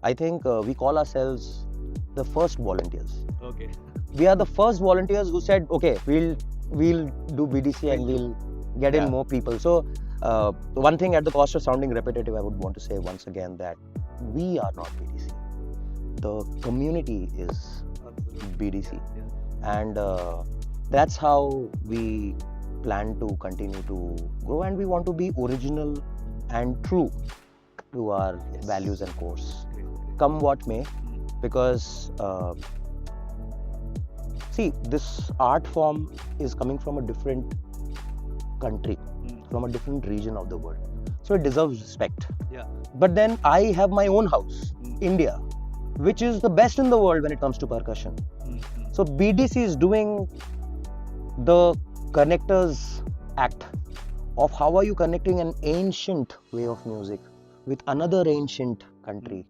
I think we call ourselves the first volunteers. Okay. We are the first volunteers who said, okay, we'll do BDC and we'll get in Yeah. more people. So one thing, at the cost of sounding repetitive, I would want to say once again that we are not BDC. The community is BDC, and that's how we plan to continue to grow, and we want to be original and true to our values and course, come what may, because see, this art form is coming from a different country, from a different region of the world, so it deserves respect. Yeah. But then I have my own house, India, which is the best in the world when it comes to percussion. So BDC is doing the connectors act of how are you connecting an ancient way of music with another ancient country